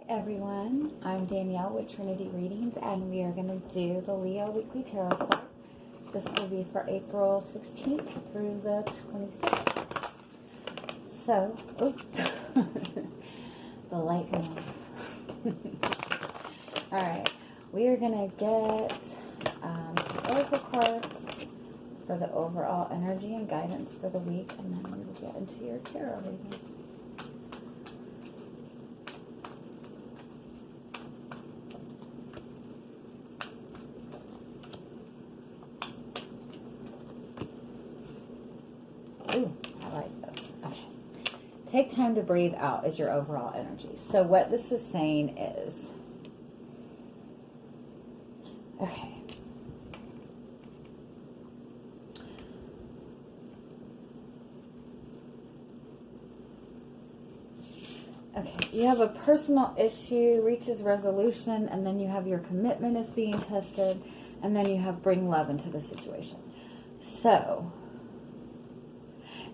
Everyone, I'm Danielle with Trinity Readings, and we are going to do the Leo Weekly Tarotscope. This will be for April 16th through the 26th. So, the light went off. Alright, we are going to get some oracle cards for the overall energy and guidance for the week, and then we will get into your tarot reading. Ooh, I like this. Okay. Take time to breathe out is your overall energy. So what this is saying is, okay. Okay, you have a personal issue, reaches resolution, and then you have your commitment is being tested, and then you have bring love into the situation. So,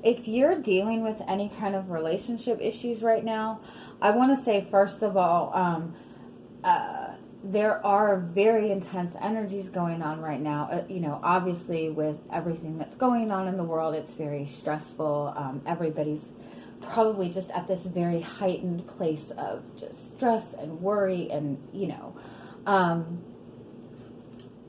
if you're dealing with any kind of relationship issues right now, I want to say, first of all, there are very intense energies going on right now. Obviously with everything that's going on in the world, it's very stressful. Everybody's probably just at this very heightened place of just stress and worry and,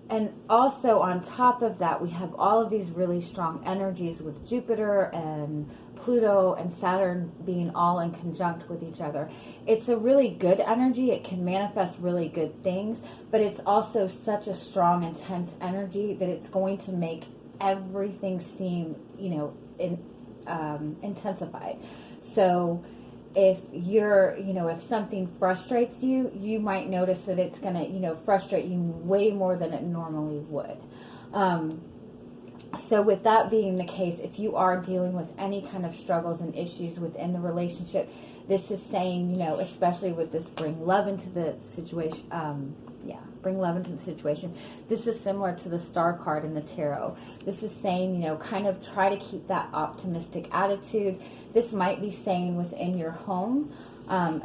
and also on top of that, we have all of these really strong energies with Jupiter and Pluto and Saturn being all in conjunct with each other. It's a really good energy. It can manifest really good things, but it's also such a strong, intense energy that it's going to make everything seem, intensified. So if you're, if something frustrates you, you might notice that it's going to, frustrate you way more than it normally would. So with that being the case, if you are dealing with any kind of struggles and issues within the relationship, this is saying, especially with this bring love into the situation, bring love into the situation. This is similar to the star card in the tarot. This is saying, kind of try to keep that optimistic attitude. This might be saying within your home,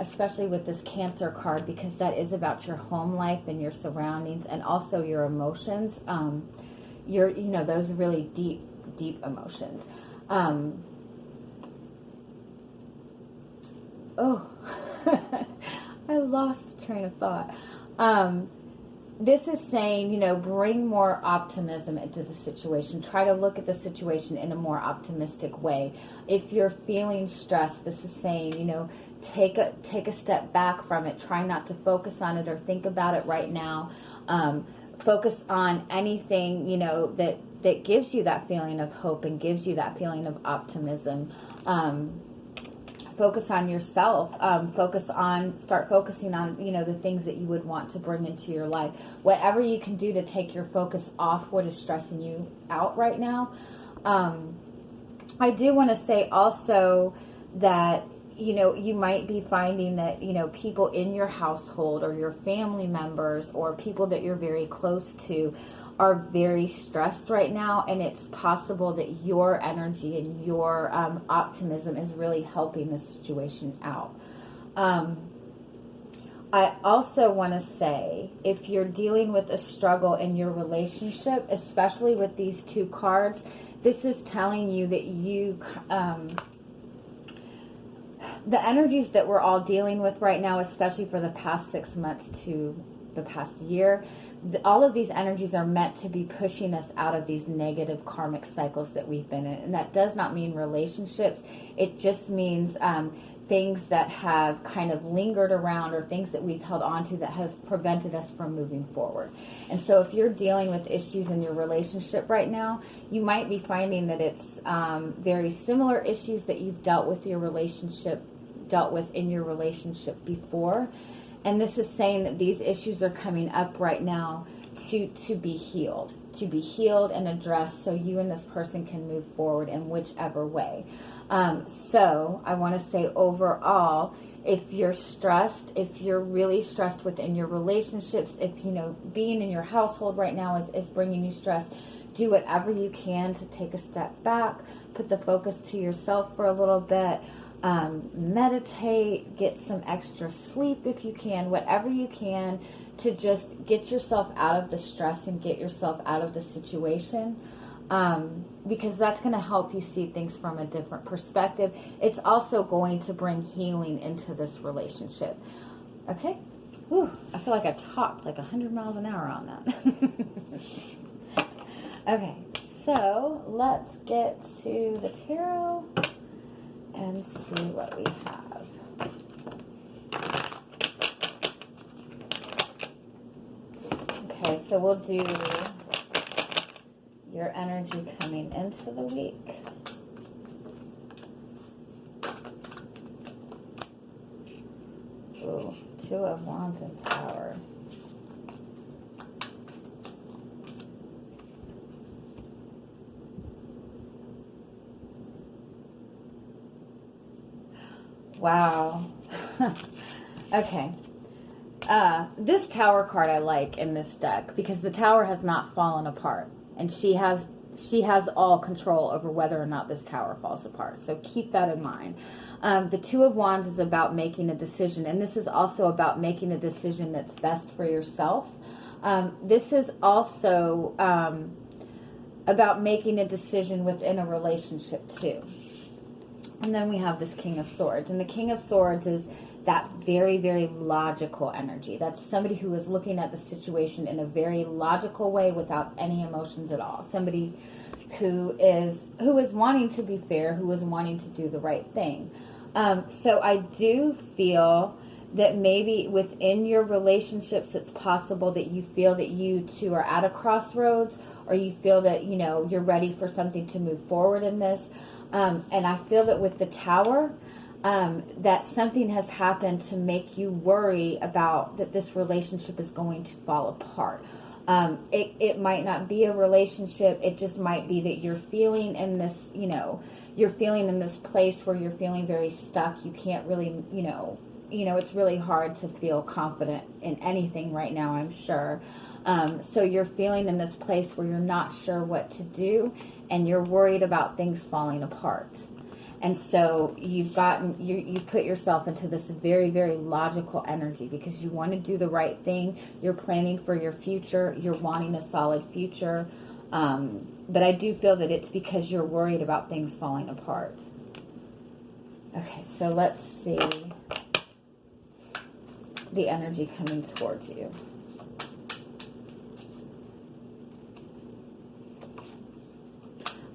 especially with this Cancer card, because that is about your home life and your surroundings and also your emotions. Those really deep emotions. I lost train of thought. This is saying, bring more optimism into the situation. Try to look at the situation in a more optimistic way. If you're feeling stressed, this is saying, take a step back from it. Try not to focus on it or think about it right now. Focus on anything, that gives you that feeling of hope and gives you that feeling of optimism. Focus on yourself. Start focusing on, the things that you would want to bring into your life. Whatever you can do to take your focus off what is stressing you out right now. I do want to say also that, you might be finding that, people in your household or your family members or people that you're very close to are very stressed right now, and it's possible that your energy and your optimism is really helping the situation out. I also want to say, if you're dealing with a struggle in your relationship, especially with these two cards, this is telling you that you... the energies that we're all dealing with right now, especially for the past 6 months to the past year, all of these energies are meant to be pushing us out of these negative karmic cycles that we've been in. And that does not mean relationships. It just means things that have kind of lingered around or things that we've held on to that has prevented us from moving forward. And so if you're dealing with issues in your relationship right now, you might be finding that it's very similar issues that you've dealt with in your relationship before. And this is saying that these issues are coming up right now to be healed and addressed so you and this person can move forward in whichever way. So I want to say overall, if you're stressed, if you're really stressed within your relationships, if, being in your household right now is bringing you stress, do whatever you can to take a step back, put the focus to yourself for a little bit, Meditate, get some extra sleep if you can, whatever you can to just get yourself out of the stress and get yourself out of the situation. Because that's going to help you see things from a different perspective. It's also going to bring healing into this relationship. Okay? Whew, I feel like I talked like 100 miles an hour on that. Okay, so let's get to the tarot and see what we have. Okay, so we'll do your energy coming into the week. Ooh, Two of Wands and Tower. Wow. Okay. This Tower card I like in this deck because the Tower has not fallen apart. And she has all control over whether or not this tower falls apart. So keep that in mind. The Two of Wands is about making a decision. And this is also about making a decision that's best for yourself. This is also about making a decision within a relationship too. And then we have this King of Swords. And the King of Swords is that very, very logical energy. That's somebody who is looking at the situation in a very logical way without any emotions at all. Somebody who is wanting to be fair, who is wanting to do the right thing. So I do feel that maybe within your relationships, it's possible that you feel that you two are at a crossroads, or you feel that, you know, you're ready for something to move forward in this. And I feel that with the Tower, that something has happened to make you worry about that this relationship is going to fall apart. It might not be a relationship. It just might be that you're feeling in this, you know, you're feeling in this place where you're feeling very stuck. You can't really, you know, it's really hard to feel confident in anything right now, I'm sure. So you're feeling in this place where you're not sure what to do, and you're worried about things falling apart. And so you put yourself into this very, very logical energy because you want to do the right thing. You're planning for your future. You're wanting a solid future. But I do feel that it's because you're worried about things falling apart. Okay, so let's see the energy coming towards you.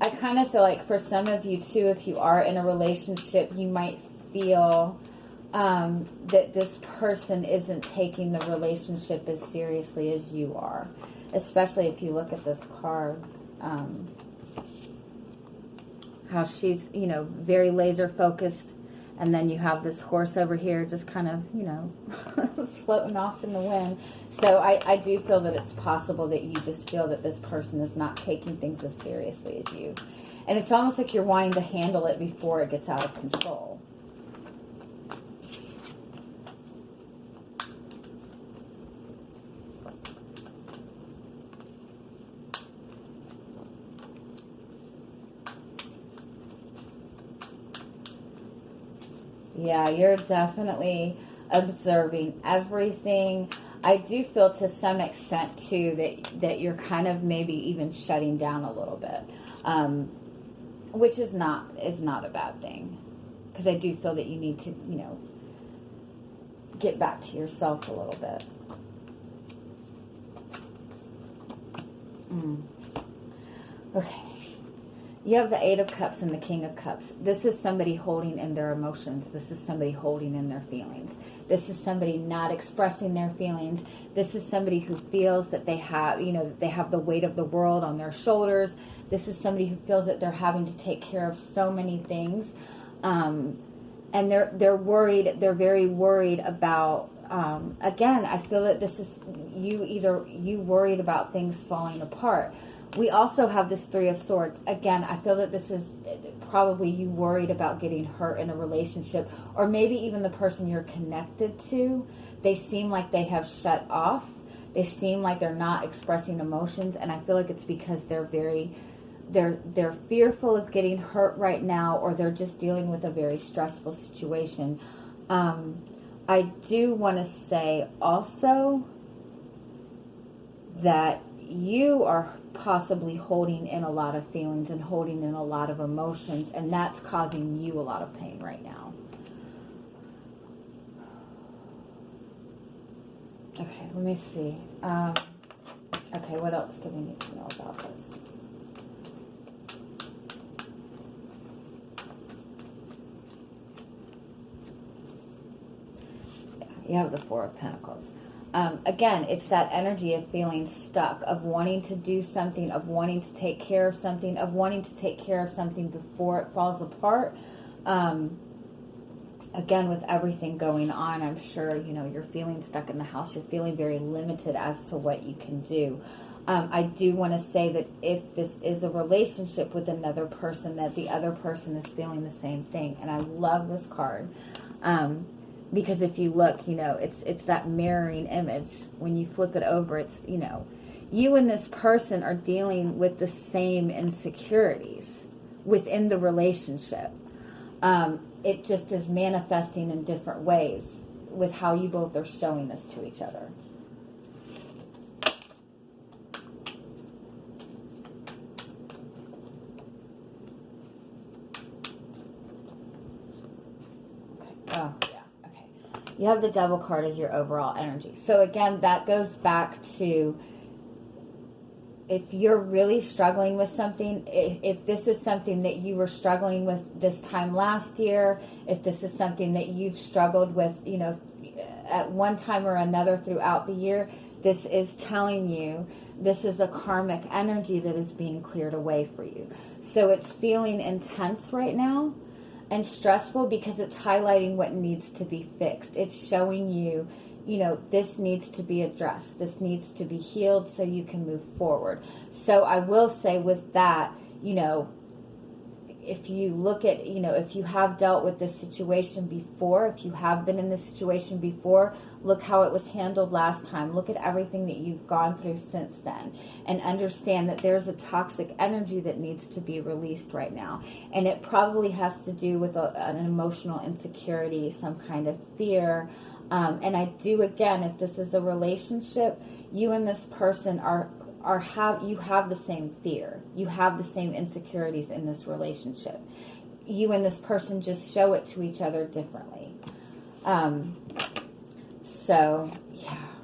I kind of feel like for some of you too, if you are in a relationship, you might feel that this person isn't taking the relationship as seriously as you are. Especially if you look at this card. How she's, you know, very laser focused. And then you have this horse over here just kind of, you know, floating off in the wind. So I do feel that it's possible that you just feel that this person is not taking things as seriously as you. And it's almost like you're wanting to handle it before it gets out of control. Yeah, you're definitely observing everything. I do feel to some extent too that you're kind of maybe even shutting down a little bit, which is not a bad thing, because I do feel that you need to, you know, get back to yourself a little bit. Okay. You have the Eight of Cups and the King of Cups. This is somebody holding in their emotions. This is somebody holding in their feelings. This is somebody not expressing their feelings. This is somebody who feels that they have, you know, they have the weight of the world on their shoulders. This is somebody who feels that they're having to take care of so many things. And they're worried. They're very worried about, again, I feel that this is you worried about things falling apart. We also have this Three of Swords. Again, I feel that this is probably you worried about getting hurt in a relationship, or maybe even the person you're connected to. They seem like they have shut off. They seem like they're not expressing emotions, and I feel like it's because they're very, they're fearful of getting hurt right now, or they're just dealing with a very stressful situation. I do want to say also that you are possibly holding in a lot of feelings and holding in a lot of emotions, and that's causing you a lot of pain right now. Okay, let me see. Okay, what else do we need to know about this? Yeah, you have the Four of Pentacles. Again, it's that energy of feeling stuck, of wanting to do something, of wanting to take care of something, of wanting to take care of something before it falls apart. Again, with everything going on, I'm sure, you know, you're feeling stuck in the house. You're feeling very limited as to what you can do. I do want to say that if this is a relationship with another person, that the other person is feeling the same thing. And I love this card. Because if you look, you know, it's that mirroring image. When you flip it over, it's, you know, you and this person are dealing with the same insecurities within the relationship. It just is manifesting in different ways with how you both are showing this to each other. Okay. Oh, yeah. Okay. You have the Devil card as your overall energy. So again, that goes back to, if you're really struggling with something, if this is something that you were struggling with this time last year, if this is something that you've struggled with, you know, at one time or another throughout the year, this is telling you this is a karmic energy that is being cleared away for you. So it's feeling intense right now and stressful because it's highlighting what needs to be fixed. It's showing you, you know, this needs to be addressed. This needs to be healed so you can move forward. So I will say with that, you know, if you look at, you know, if you have dealt with this situation before, if you have been in this situation before, look how it was handled last time. Look at everything that you've gone through since then, and understand that there's a toxic energy that needs to be released right now. And it probably has to do with an emotional insecurity, some kind of fear. And I do, again, if this is a relationship, you and this person you have the same fear. You have the same insecurities in this relationship. You and this person just show it to each other differently. So,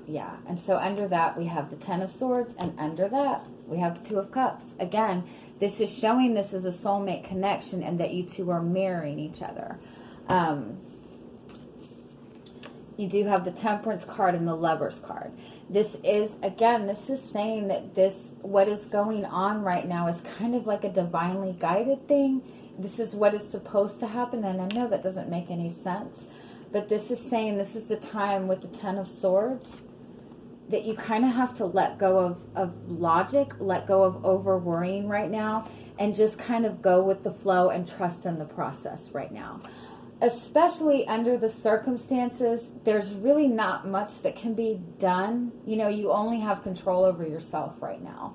yeah. And so under that, we have the Ten of Swords, and under that, we have the Two of Cups. Again, this is showing this is a soulmate connection and that you two are mirroring each other. You do have the Temperance card and the Lovers card. This is saying that what is going on right now is kind of like a divinely guided thing. This is what is supposed to happen, and I know that doesn't make any sense, but this is saying this is the time with the Ten of Swords that you kind of have to let go of logic, let go of over worrying right now, and just kind of go with the flow and trust in the process right now. Especially under the circumstances, there's really not much that can be done. You know, you only have control over yourself right now.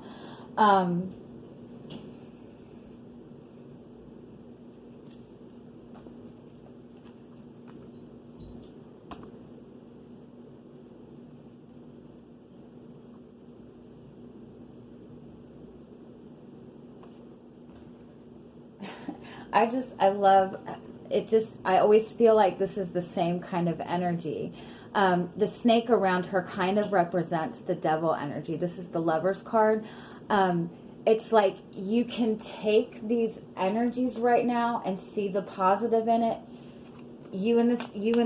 I always feel like this is the same kind of energy. The snake around her kind of represents the devil energy. This is the Lovers card. It's like you can take these energies right now and see the positive in it. You and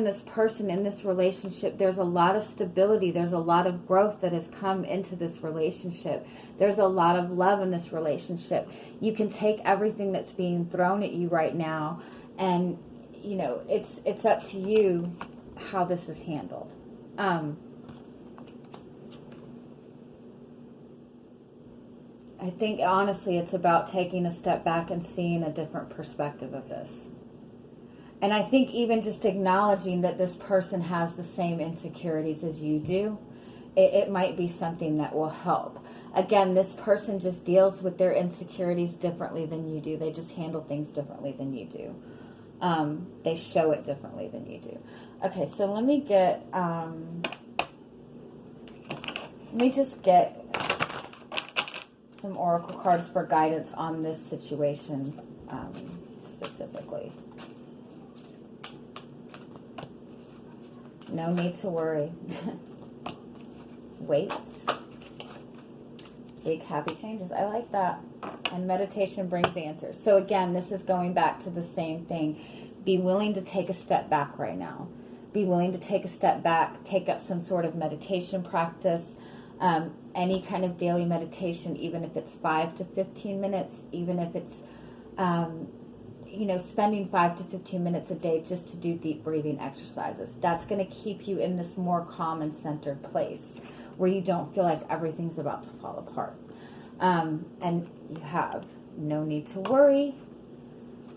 this person in this relationship, there's a lot of stability. There's a lot of growth that has come into this relationship. There's a lot of love in this relationship. You can take everything that's being thrown at you right now, and you know, it's up to you how this is handled. I think honestly it's about taking a step back and seeing a different perspective of this. And I think even just acknowledging that this person has the same insecurities as you do, it might be something that will help. Again, this person just deals with their insecurities differently than you do. They just handle things differently than you do. They show it differently than you do. Okay, so let me just get some oracle cards for guidance on this situation specifically. No need to worry. Wait. Big happy changes. I like that. And meditation brings answers. So again, this is going back to the same thing. Be willing to take a step back right now. Be willing to take a step back. Take up some sort of meditation practice. Any kind of daily meditation, even if it's 5 to 15 minutes, even if it's, spending 5 to 15 minutes a day just to do deep breathing exercises. That's going to keep you in this more calm and centered place where you don't feel like everything's about to fall apart. And you have no need to worry.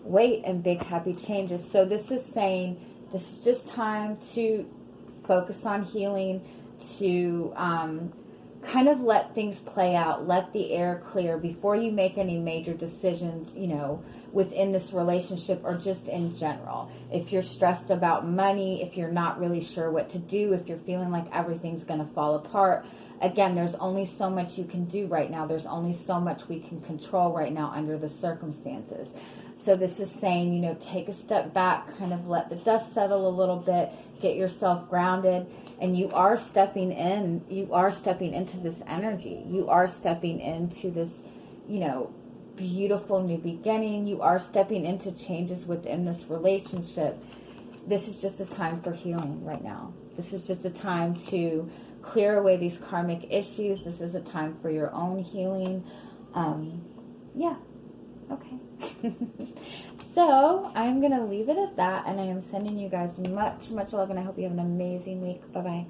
Wait, and big happy changes. So this is saying this is just time to focus on healing, to kind of let things play out, let the air clear before you make any major decisions, within this relationship or just in general. If you're stressed about money, if you're not really sure what to do, if you're feeling like everything's going to fall apart, again, there's only so much you can do right now. There's only so much we can control right now under the circumstances. So this is saying, take a step back, kind of let the dust settle a little bit, get yourself grounded, and you are stepping in. You are stepping into this energy. You are stepping into this, beautiful new beginning. You are stepping into changes within this relationship. This is just a time for healing right now. This is just a time to clear away these karmic issues. This is a time for your own healing. Yeah. Okay. So I'm going to leave it at that, and I am sending you guys much, much love, and I hope you have an amazing week. Bye-bye.